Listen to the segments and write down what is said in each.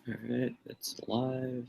All right, it's live.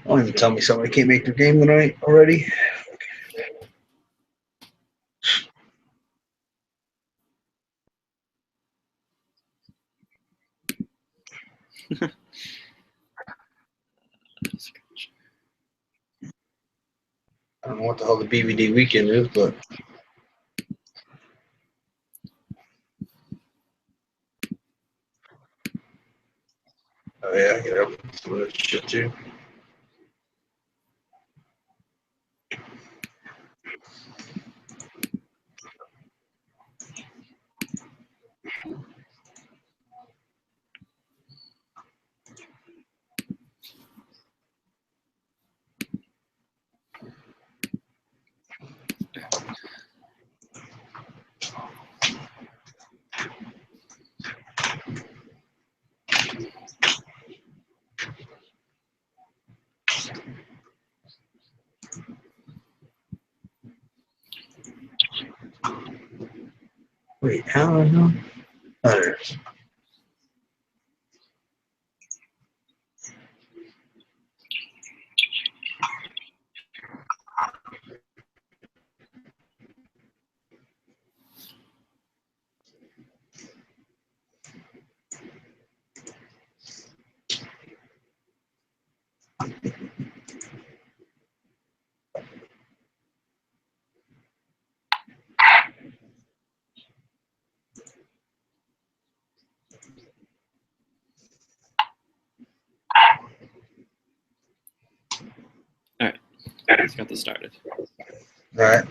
Don't even tell me somebody can't make their game tonight already. I don't know what the hell the BVD weekend is, but oh yeah, I get up some of that shit too. Wait, how do I know? Oh, there it is. All right, let's get this started. All right.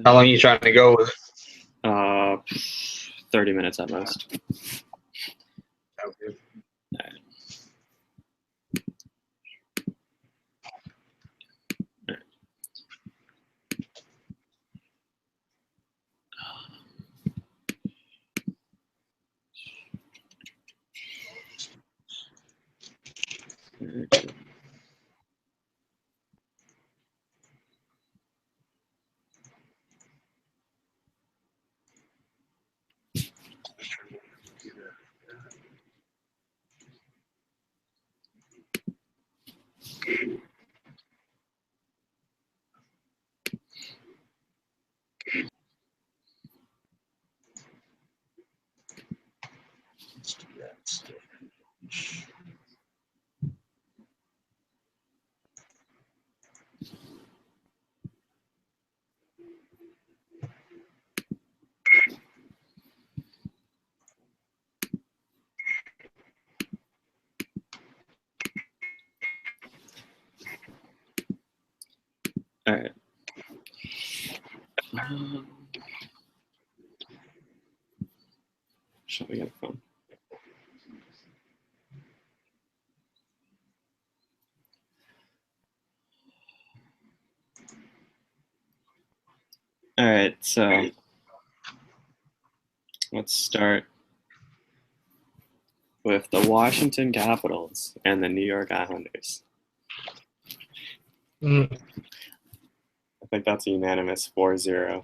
How long are you trying to go with it? 30 minutes at most. Okay. All right. Let's do that instead. All right. Shall we get a phone? All right, so let's start with the Washington Capitals and the New York Islanders. I think that's a unanimous 4-0,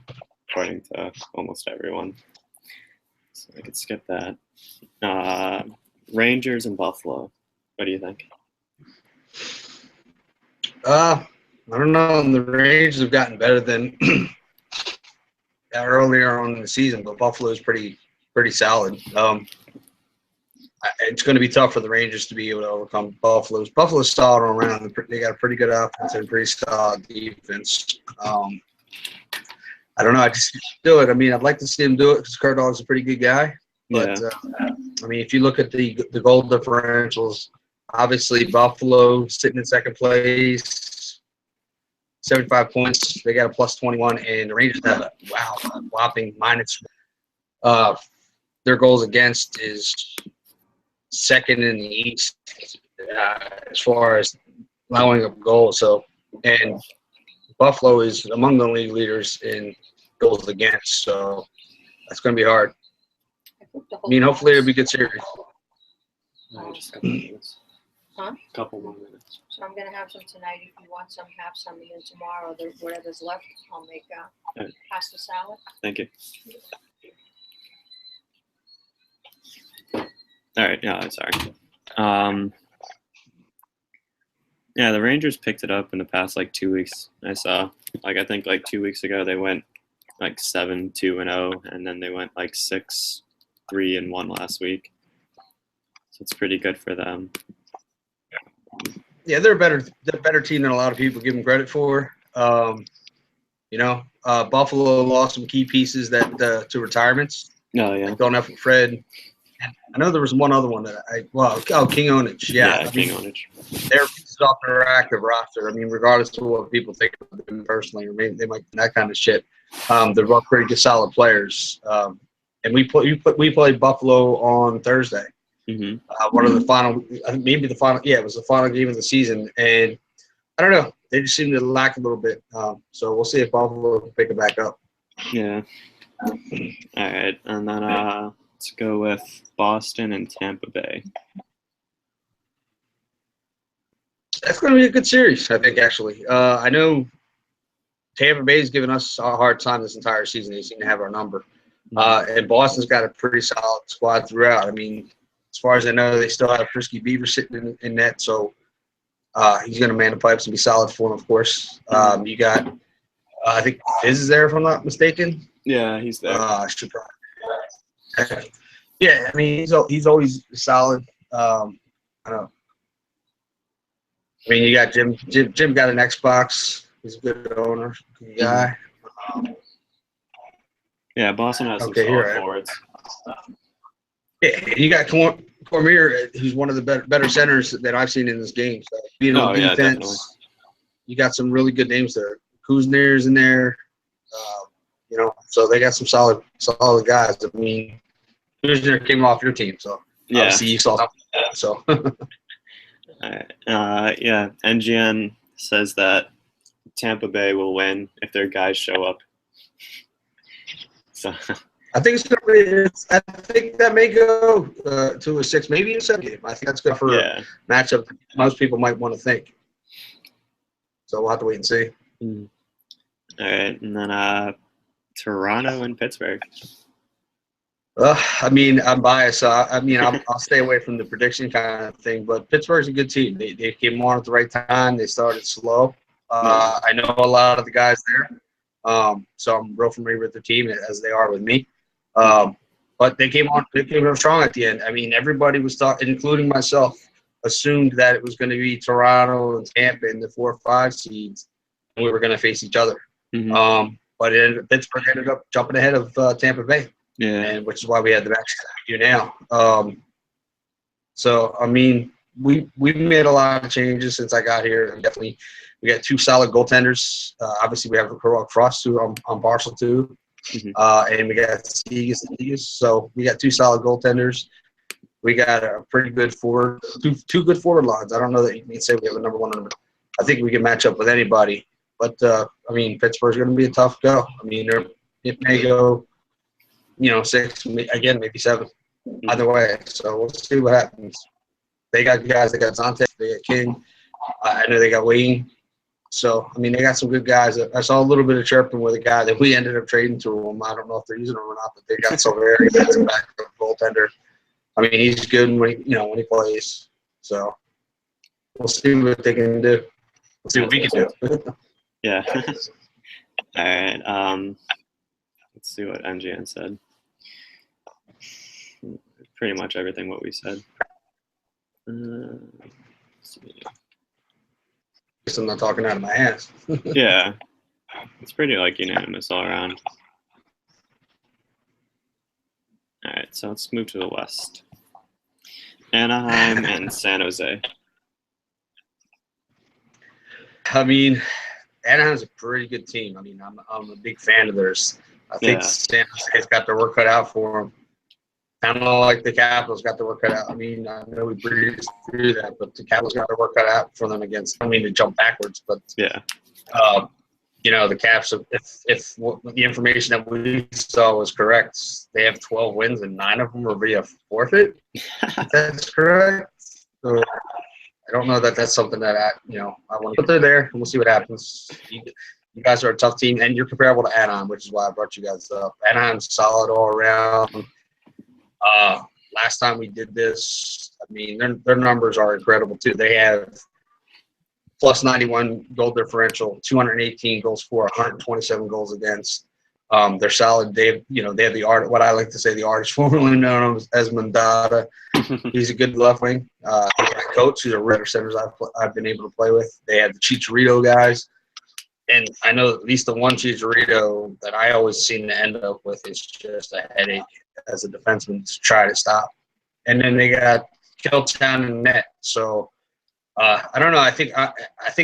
according to almost everyone. So I could skip that. Rangers and Buffalo. What do you think? I don't know. The Rangers have gotten better than earlier on in the season, but Buffalo's pretty solid. It's going to be tough for the Rangers to be able to overcome Buffalo's. Buffalo's solid all around. They got a pretty good offense and a pretty solid defense. I don't know. I just do it. I mean, I'd like to see him do it because Kurt Dogg's a pretty good guy. But Yeah. I mean, if you look at the goal differentials, obviously Buffalo sitting in second place, 75 points. They got a plus 21, and the Rangers have a whopping minus. Their goals against is second in the East as far as allowing up goals. So, and Buffalo is among the league leaders in goals against. So that's going to be hard. I mean, hopefully it'll be a good series. No, just a couple minutes. Huh? Couple more minutes. So I'm gonna have some tonight. If you want some, have some. And then tomorrow, whatever's left, I'll make pasta salad. Thank you. All right. Yeah, sorry. Yeah, the Rangers picked it up in the past like 2 weeks. I saw, like, I think like 2 weeks ago they went like 7-2-0, and then they went like 6-3-1 last week. So it's pretty good for them. Yeah, they're a better team than a lot of people give them credit for. Buffalo lost some key pieces that to retirements. Oh yeah. Like going up with Fred. I know there was one other one that King Onich. Yeah, King Onich. They're pieces off their active roster. I mean, regardless of what people think of them personally, or maybe they might that kind of shit. They're both pretty good, solid players. And we played Buffalo on Thursday. Mm-hmm. One of the final, maybe the final. Yeah, it was the final game of the season, and I don't know. They just seem to lack a little bit. So we'll see if Buffalo can pick it back up. Yeah. All right, and then let's go with Boston and Tampa Bay. That's going to be a good series, I think. Actually, I know Tampa Bay's given us a hard time this entire season. They seem to have our number, and Boston's got a pretty solid squad throughout. I mean, as far as I know, they still have Frisky Beaver sitting in net, so he's going to man the pipes and be solid for them, of course. You got, I think Fizz is there, if I'm not mistaken. Yeah, he's there. I should probably. Yeah, I mean, he's always solid. I don't know. I mean, you got Jim. Jim got an Xbox. He's a good owner, good guy. Yeah, Boston has some solid forwards. Yeah, you got Cormier, who's one of the better centers that I've seen in this game. So, defense, definitely. You got some really good names there. Kuzner's in there. So they got some solid guys. I mean, Kuzner came off your team, so obviously you saw something. So. Yeah, NGN says that Tampa Bay will win if their guys show up. So I think I think that may go to a 6, maybe a 7 game. I think that's good for a matchup most people might want to think. So we'll have to wait and see. All right, and then Toronto and Pittsburgh. I mean, I'm biased. So I'll stay away from the prediction kind of thing. But Pittsburgh's a good team. They came on at the right time. They started slow. I know a lot of the guys there, so I'm real familiar with the team as they are with me. But they came on strong at the end. I mean, everybody was talking, including myself, assumed that it was going to be Toronto and Tampa in the 4 or 5 seeds, and we were going to face each other. Mm-hmm. But Pittsburgh ended up jumping ahead of Tampa Bay. Yeah, and which is why we had the match you now. So I mean, we've made a lot of changes since I got here, and definitely we got 2 solid goaltenders. Obviously, we have Heroic Frost, who I'm partial to, and we got Segas. So we got 2 solid goaltenders. We got a pretty good forward, two good forward lines. I don't know that you can say we have a number 1 number. I think we can match up with anybody. But I mean, Pittsburgh's going to be a tough go. I mean, it may go. 6, again, maybe 7. Either way, so we'll see what happens. They got guys. They got Zonte. They got King. I know they got Wayne. So, I mean, they got some good guys. I saw a little bit of chirping with a guy that we ended up trading to them. I don't know if they're using him or not, but they got so very good backup goaltender. I mean, he's good when he plays. So, we'll see what they can do. We'll see what we can do. Yeah. All right. Let's see what NGN said. Pretty much everything what we said. Let's see. I'm not talking out of my ass. Yeah. It's pretty unanimous all around. All right, so let's move to the West. Anaheim and San Jose. I mean, Anaheim's a pretty good team. I mean, I'm a big fan of theirs. I think Yeah. San Jose's got their work cut out for them. Kind of like the Capitals got their work cut out. I mean, I know we breezed through that, but the Capitals got their work cut out for them against. I don't mean to jump backwards, but Yeah. you know, the Caps. If the information that we saw was correct, they have 12 wins and 9 of them are via forfeit. If that's correct. So I don't know that that's something that I want to. But they're there, and we'll see what happens. You guys are a tough team, and you're comparable to Anaheim, which is why I brought you guys up. Anaheim's solid all around. Last time we did this, I mean, their numbers are incredible too. They have plus 91 goal differential, 218 goals for, 127 goals against. They're solid. They have the art. What I like to say, the artist formerly known as Mandata. He's a good left wing. Coach, who's a regular centers I've been able to play with. They have the Chicharito guys, and I know at least the one Chicharito that I always seem to end up with is just a headache as a defenseman to try to stop. And then they got Killtown and net. So I don't know. I think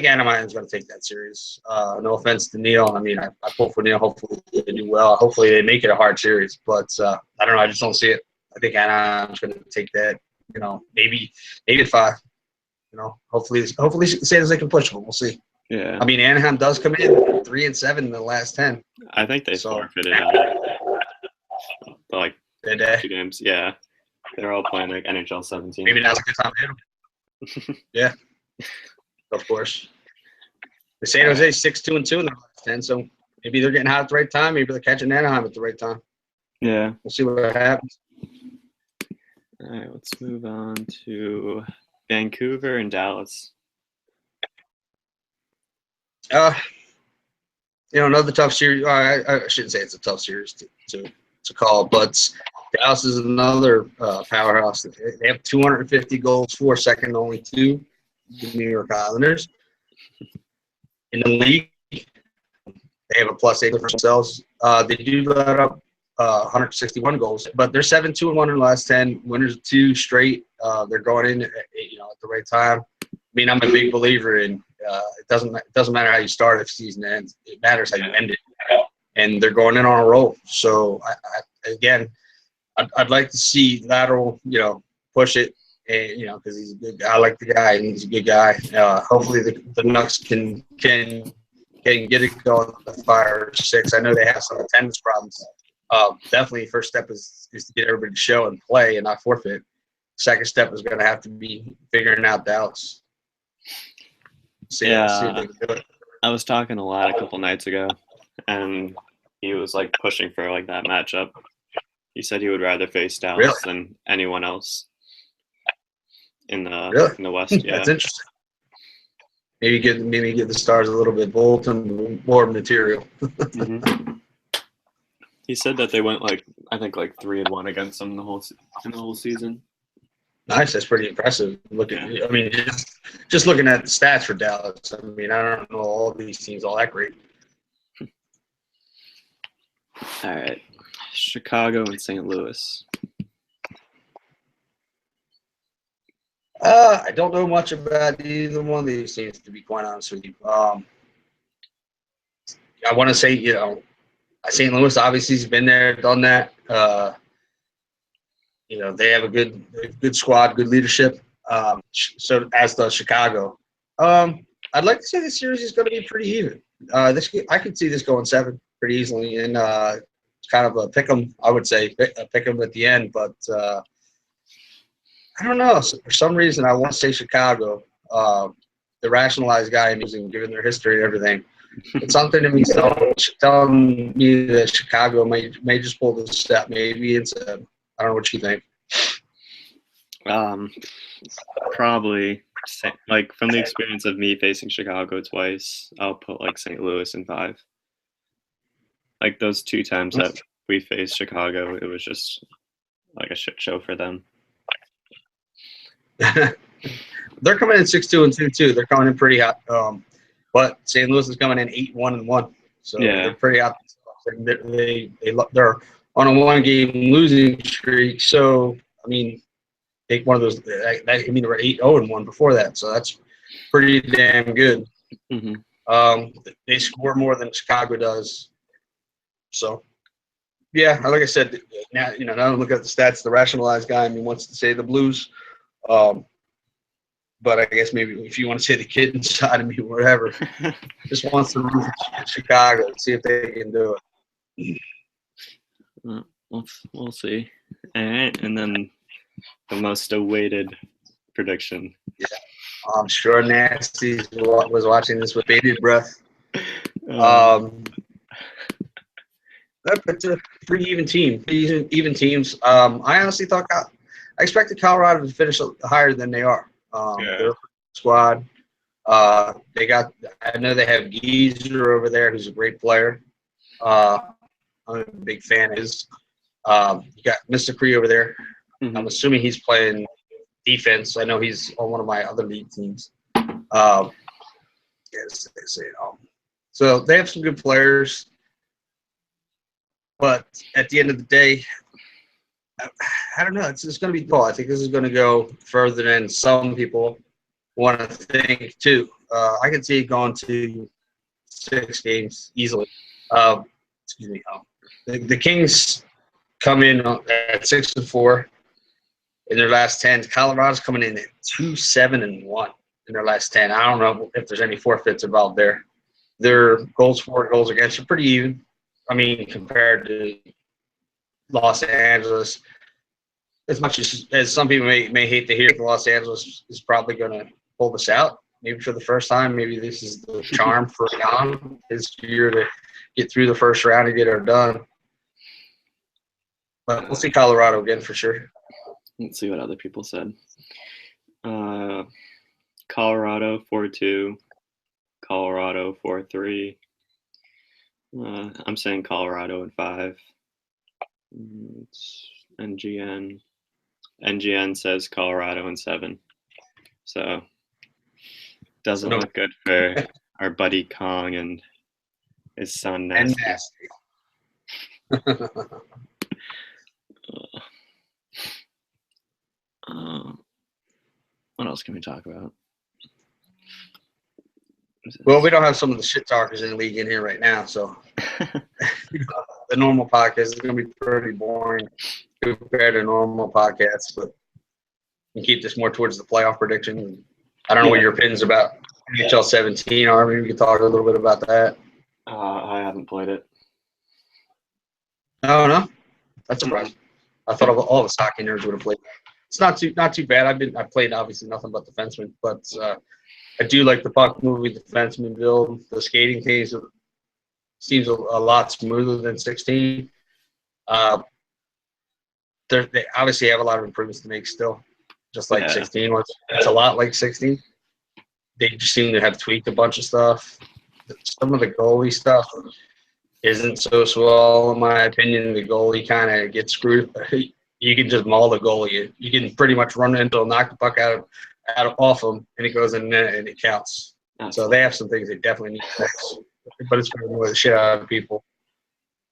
Anaheim's going to take that series. No offense to Neil. I mean, I pull for Neil. Hopefully they do well. Hopefully they make it a hard series. But I don't know. I just don't see it. I think Anaheim's going to take that. Maybe 5. Hopefully San Jose can push them. We'll see. Yeah. I mean, Anaheim does come in 3-7 in the last 10. I think they forfeited like 2 games. Yeah. They're all playing like NHL 17. Maybe now's a good time to hit them. Yeah. Of course. The San Jose 6-2-2 in the last 10, so maybe they're getting hot at the right time. Maybe they're catching Anaheim at the right time. Yeah. We'll see what happens. All right, let's move on to Vancouver and Dallas. Another tough series. I shouldn't say it's a tough series to call, but Dallas is another powerhouse. They have 250 goals for, second only to the New York Islanders. In the league, they have a +8 for themselves. They do let up 161 goals, but they're 7-2-1 in the last 10. Winners of 2 straight. They're going in at the right time. I mean, I'm a big believer in it doesn't matter how you start if the season ends. It matters how you end it. And they're going in on a roll. So I'd like to see Lateral, push it, and because he's a good guy. I like the guy, and he's a good guy. Hopefully the Nucks can get it going to 5 or 6. I know they have some attendance problems. Definitely, first step is to get everybody to show and play and not forfeit. Second step is going to have to be figuring out Dallas. See if they can do it. I was talking to Lad a couple nights ago, and he was like pushing for like that matchup. He said he would rather face Dallas than anyone else in the West. Yeah, that's interesting. Maybe give the Stars a little bit bulletin board material. Mm-hmm. He said that they went I think 3-1 against them in the whole season. Nice, that's pretty impressive. Just looking at the stats for Dallas. I mean, I don't know all these teams all that great. All right, Chicago and St. Louis. I don't know much about either one of these teams, to be quite honest with you. I want to say, St. Louis obviously has been there, done that. They have a good squad, good leadership. So as does Chicago. I'd like to say this series is going to be pretty even. I could see this going 7 pretty easily, and kind of a pick 'em. I would say pick 'em at the end, but I don't know. So for some reason, I want to say Chicago. The rationalized guy, and given their history and everything, it's something to me telling me that Chicago may just pull the step. Maybe it's I don't know what you think. Probably from the experience of me facing Chicago twice, I'll put St. Louis in 5. Those 2 times that we faced Chicago, it was just a shit show for them. They're coming in 6-2-2. They're coming in pretty hot. But St. Louis is coming in 8-1-1. So they're pretty hot. They're on a 1-game losing streak. So I mean, take one of those. They were 8-0-1 before that. So that's pretty damn good. Mm-hmm. They score more than Chicago does. So, yeah, like I said, now now look at the stats. The rationalized guy, wants to say the Blues. But I guess maybe if you want to say the kid inside of me, whatever, just wants to move to Chicago and see if they can do it. We'll see. All right, and then the most awaited prediction. Yeah, I'm sure Nasty was watching this with bated breath. It's a pretty even team. Even teams. I honestly thought I expected Colorado to finish higher than they are. They're a squad. I know they have Geezer over there, who's a great player. I'm a big fan of his. You got Mr. Cree over there. Mm-hmm. I'm assuming he's playing defense. I know he's on one of my other league teams. Yes, they say it all. So they have some good players. But at the end of the day, I don't know. It's going to be cool. I think this is going to go further than some people want to think, too. I can see it going to 6 games easily. Excuse me. The Kings come in at 6-4 in their last 10. Colorado's coming in at 2-7-1 in their last 10. I don't know if there's any forfeits involved there. Their goals for, goals against are pretty even. Compared to Los Angeles, as much as some people may hate to hear, Los Angeles is probably going to pull this out. Maybe for the first time. Maybe this is the charm for Jan, his year to get through the first round and get it done. But we'll see Colorado again for sure. Let's see what other people said. Colorado 4-2, Colorado 4-3. I'm saying Colorado in 5. It's NGN. NGN says Colorado in 7. So doesn't look good for our buddy Kong and his son Nasty. What else can we talk about? Well, we don't have some of the shit talkers in the league in here right now, so the normal podcast is going to be pretty boring compared to normal podcasts, but we keep this more towards the playoff prediction. I don't know what your opinions about NHL 17 are. Maybe we can talk a little bit about that. I haven't played it. Oh, no? That's surprising. I thought all the hockey nerds would have played. It's not too bad. I played obviously nothing but defenseman, but I do like the puck moving defenseman build. The skating seems a lot smoother than 16. They obviously have a lot of improvements to make still, just like 16 was. It's a lot like 16. They just seem to have tweaked a bunch of stuff. Some of the goalie stuff isn't so swell, in my opinion. The goalie kind of gets screwed. You can just maul the goalie. You can pretty much run into him, knock the puck out off him, and it goes in net and it counts. So they have some things they definitely need to fix. But it's going to annoy the shit out of people.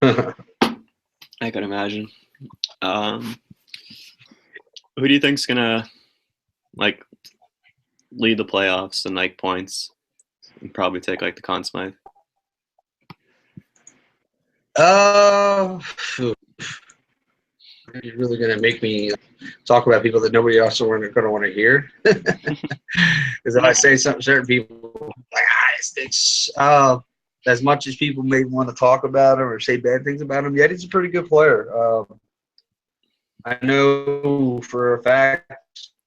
I could imagine. Who do you think's gonna lead the playoffs in points and probably take the Conn Smythe? You're really going to make me talk about people that nobody else are going to want to hear. Because if I say something, certain people it's as much as people may want to talk about him or say bad things about him, yet he's a pretty good player. I know for a fact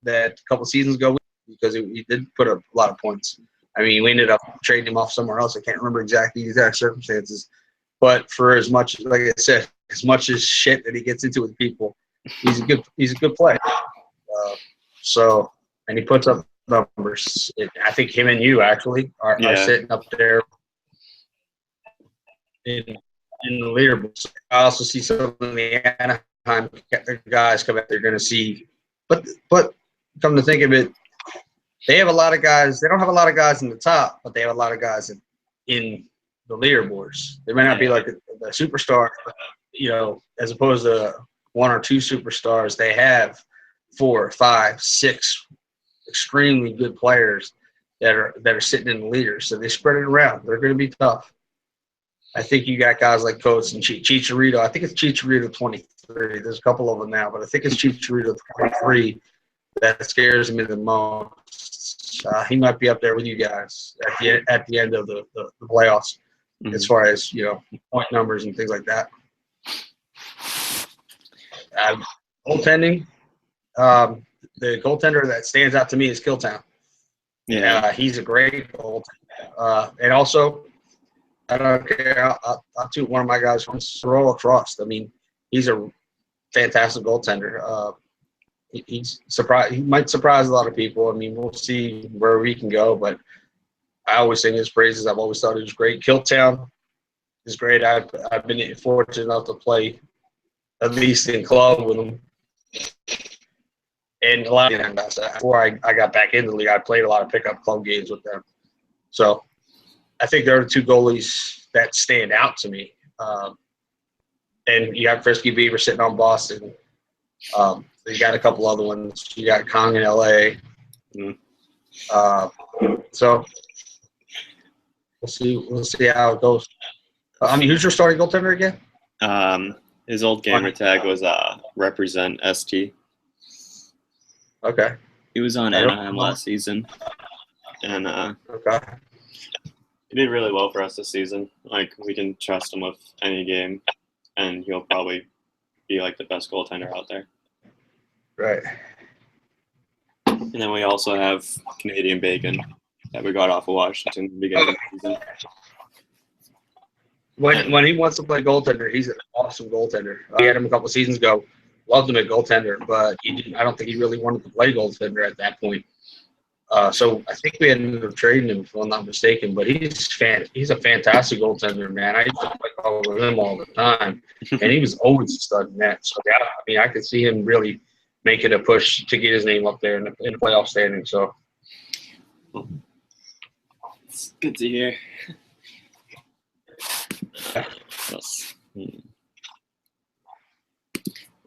that a couple seasons ago, because he did put up a lot of points. We ended up trading him off somewhere else. I can't remember exactly the exact circumstances. But for as much, like I said, as much as shit that he gets into with people, he's a good player. And he puts up numbers. I think him and you actually are sitting up there in the leaderboards. I also see some of the Anaheim guys come out. They're going to see, but come to think of it, they have a lot of guys. They don't have a lot of guys in the top, but they have a lot of guys in the leaderboards. They may not be like the superstar, but, as opposed to 1 or 2 superstars, they have 4, 5, 6 extremely good players that are sitting in the leaders. So they spread it around. They're going to be tough. I think you got guys like Coates and Chicharito. I think it's Chicharito 23. There's a couple of them now, but I think it's Chicharito 23 that scares me the most. He might be up there with you guys at the end of the playoffs, as far as point numbers and things like that. Goaltending, the goaltender that stands out to me is Killtown. Yeah, he's a great goaltender, and also I don't care. I'll toot one of my guys from Sorrel Trust. I mean, he's a fantastic goaltender. He's surprised. He might surprise a lot of people. I mean, we'll see where we can go, but I always sing his praises. I've always thought he was great. Killtown is great. I've been fortunate enough to play at least in club with him. And a lot of times before I got back into the league, I played a lot of pickup club games with them. So I think they're the two goalies that stand out to me. And you got Frisky Beaver sitting on Boston. You got a couple other ones. You got Kong in LA. So we'll see how it goes. I mean, who's your starting goaltender again? His old gamer tag was represent ST. Okay. He was on Anaheim last season, and okay. he did really well for us this season. Like, we can trust him with any game, and he'll probably be like the best goaltender out there. Right. And then we also have Canadian Bacon that we got off of Washington at the beginning of the season. When he wants to play goaltender, he's an awesome goaltender. We had him a couple seasons ago. Loved him at goaltender, but I don't think he really wanted to play goaltender at that point. So I think we ended up trading him, if I'm not mistaken. But he's a fantastic goaltender, man. I used to play with him all the time, and he was always a stud in that. So yeah, I mean, I could see him really making a push to get his name up there in the playoff standing. So it's good to hear.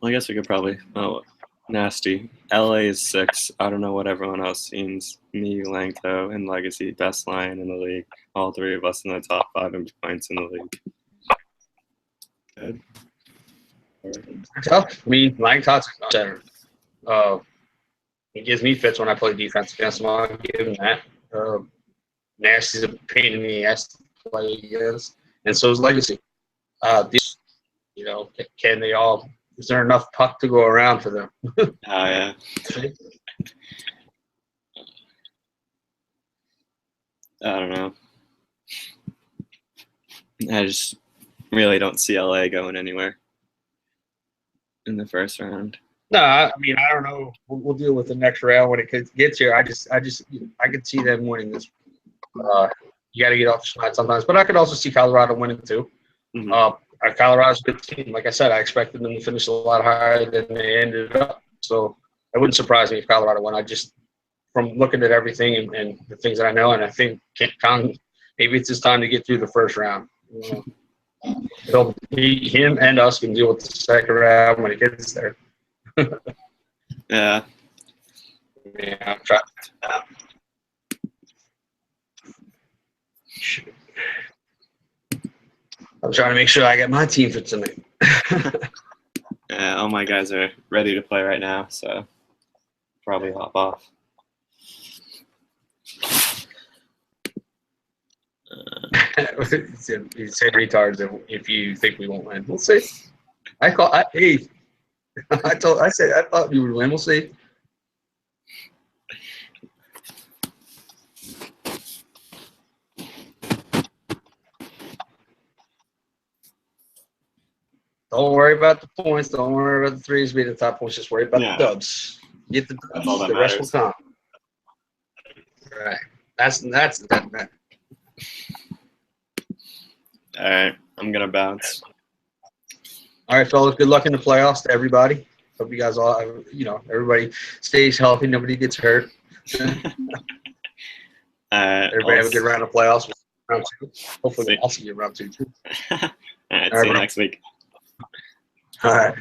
Well, I guess we could probably. Oh, nasty. LA is 6. I don't know what everyone else seems. Me, Langto, and Legacy, best line in the league. All three of us in the top 5 in points in the league. Good. Tough. I mean, Langtot's a center. He gives me fits when I play defense against him. I'll give him that. Nasty's a pain in the ass to play against, and so is Legacy. Can they all? Is there enough puck to go around for them? Oh, yeah. I don't know. I just really don't see LA going anywhere in the first round. No, I mean, I don't know. We'll deal with the next round when it gets here. I could see them winning this. You got to get off the schneid sometimes, but I could also see Colorado winning too. Mm-hmm. Colorado's a good team. Like I said, I expected them to finish a lot higher than they ended up. So it wouldn't surprise me if Colorado won. I just, from looking at everything and the things that I know, and I think maybe it's his time to get through the first round. Him and us can deal with the second round when it gets there. Yeah. Yeah, I'm trying. I'm trying to make sure I get my team for tonight. Yeah, all my guys are ready to play right now, so probably hop off. You say retards if you think we won't win. We'll see. I said I thought we would win. We'll see. Don't worry about the points. Don't worry about the threes being the top points. Just worry about the dubs. Get the dubs. The rest will come. All right. That's that. All right. I'm going to bounce. All right, fellas. Good luck in the playoffs to everybody. Hope you guys all, everybody stays healthy. Nobody gets hurt. Everybody have a good round of playoffs. Round 2. Hopefully, we'll also get round 2 too. All right. See you next week. All right.